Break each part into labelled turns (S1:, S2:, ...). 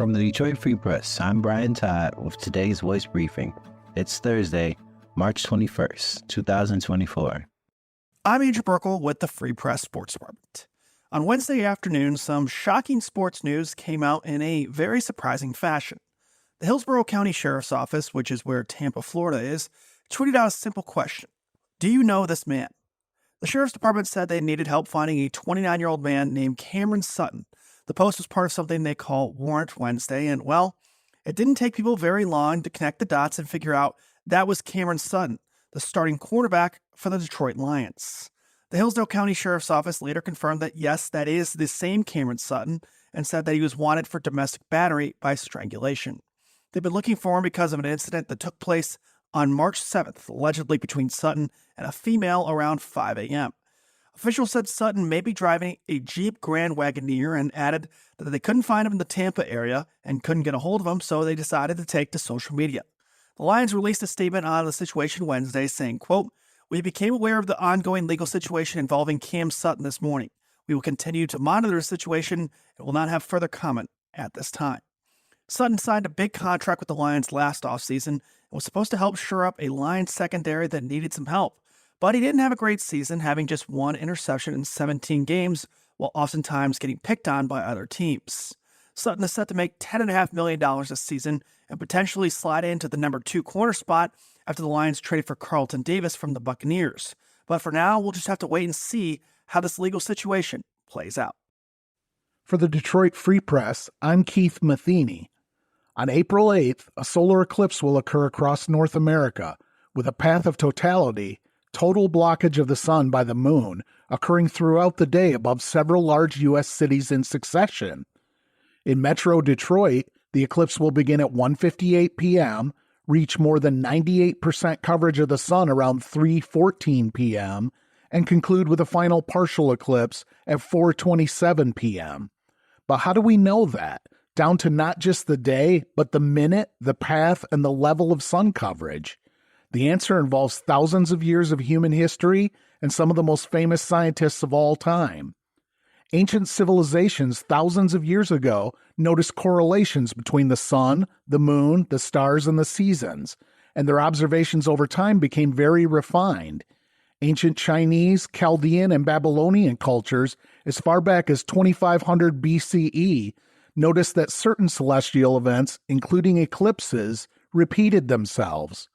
S1: From the Detroit Free Press, I'm Brian Todd with today's voice briefing. It's Thursday, March 21st, 2024.
S2: I'm Andrew Burkle with the Free Press Sports Department. On Wednesday afternoon, some shocking sports news came out in a very surprising fashion. The Hillsborough County Sheriff's Office, which is where Tampa, Florida is, tweeted out a simple question. Do you know this man? The Sheriff's Department said they needed help finding a 29-year-old man named Cameron Sutton. The post was part of something they call Warrant Wednesday, and well, it didn't take people very long to connect the dots and figure out that was Cameron Sutton, the starting quarterback for the Detroit Lions. The Hillsdale County Sheriff's Office later confirmed that yes, that is the same Cameron Sutton, and said that he was wanted for domestic battery by strangulation. They've been looking for him because of an incident that took place on March 7th, allegedly between Sutton and a female around 5 a.m. Officials said Sutton may be driving a Jeep Grand Wagoneer and added that they couldn't find him in the Tampa area and couldn't get a hold of him, so they decided to take to social media. The Lions released a statement on the situation Wednesday saying, quote, "We became aware of the ongoing legal situation involving Cam Sutton this morning. We will continue to monitor the situation and will not have further comment at this time." Sutton signed a big contract with the Lions last offseason and was supposed to help shore up a Lions secondary that needed some help. But he didn't have a great season, having just one interception in 17 games, while oftentimes getting picked on by other teams. Sutton is set to make $10.5 million this season and potentially slide into the number 2 corner spot after the Lions traded for Carlton Davis from the Buccaneers. But for now, we'll just have to wait and see how this legal situation plays out.
S3: For the Detroit Free Press, I'm Keith Matheny. On April 8th, a solar eclipse will occur across North America, with a path of totality, total blockage of the sun by the moon, occurring throughout the day above several large U.S. cities in succession. In Metro Detroit, the eclipse will begin at 1:58 p.m., reach more than 98% coverage of the sun around 3:14 p.m., and conclude with a final partial eclipse at 4:27 p.m. But how do we know that? Down to not just the day, but the minute, the path, and the level of sun coverage. The answer involves thousands of years of human history and some of the most famous scientists of all time. Ancient civilizations thousands of years ago noticed correlations between the sun, the moon, the stars, and the seasons, and their observations over time became very refined. Ancient Chinese, Chaldean, and Babylonian cultures, as far back as 2500 BCE, noticed that certain celestial events, including eclipses, repeated themselves.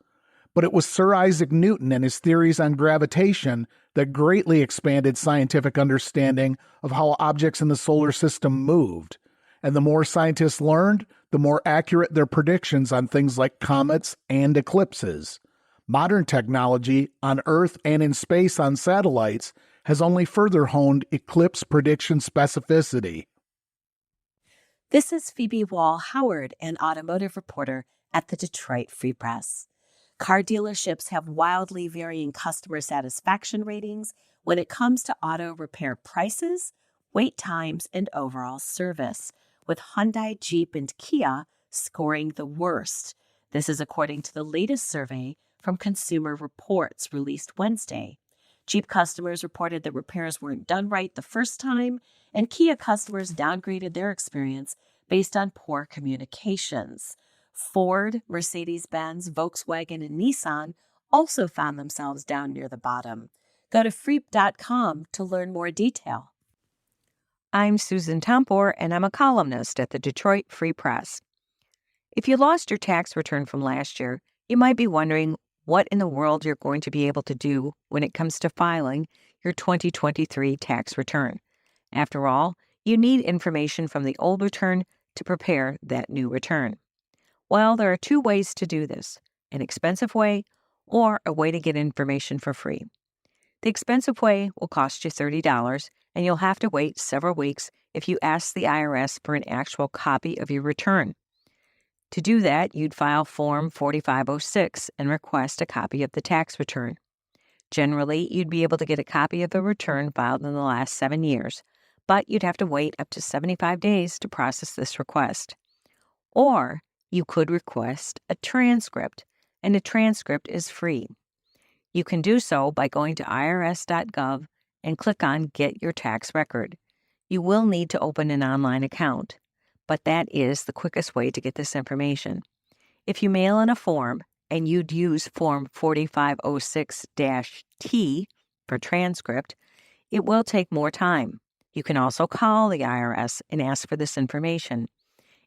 S3: But it was Sir Isaac Newton and his theories on gravitation that greatly expanded scientific understanding of how objects in the solar system moved. And the more scientists learned, the more accurate their predictions on things like comets and eclipses. Modern technology, on Earth and in space on satellites, has only further honed eclipse prediction specificity.
S4: This is Phoebe Wall-Howard, an automotive reporter at the Detroit Free Press. Car dealerships have wildly varying customer satisfaction ratings when it comes to auto repair prices, wait times, and overall service, with Hyundai, Jeep, and Kia scoring the worst. This is according to the latest survey from Consumer Reports released Wednesday. Jeep customers reported that repairs weren't done right the first time, and Kia customers downgraded their experience based on poor communications. Ford, Mercedes-Benz, Volkswagen, and Nissan also found themselves down near the bottom. Go to freep.com to learn more detail.
S5: I'm Susan Tompor, and I'm a columnist at the Detroit Free Press. If you lost your tax return from last year, you might be wondering what in the world you're going to be able to do when it comes to filing your 2023 tax return. After all, you need information from the old return to prepare that new return. Well, there are 2 ways to do this, an expensive way or a way to get information for free. The expensive way will cost you $30, and you'll have to wait several weeks if you ask the IRS for an actual copy of your return. To do that, you'd file Form 4506 and request a copy of the tax return. Generally, you'd be able to get a copy of the return filed in the last 7 years, but you'd have to wait up to 75 days to process this request. Or you could request a transcript, and a transcript is free. You can do so by going to irs.gov and click on Get Your Tax Record. You will need to open an online account. but that is the quickest way to get this information. If you mail in a form and you'd use Form 4506-T for transcript, it will take more time. You can also call the IRS and ask for this information.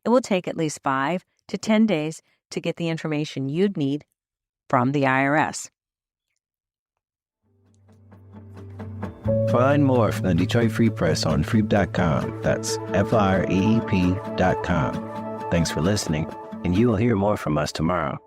S5: It will take at least 5 to 10 days to get the information you'd need from the IRS.
S1: Find more from the Detroit Free Press on freep.com. That's FREEP.com. Thanks for listening, and you will hear more from us tomorrow.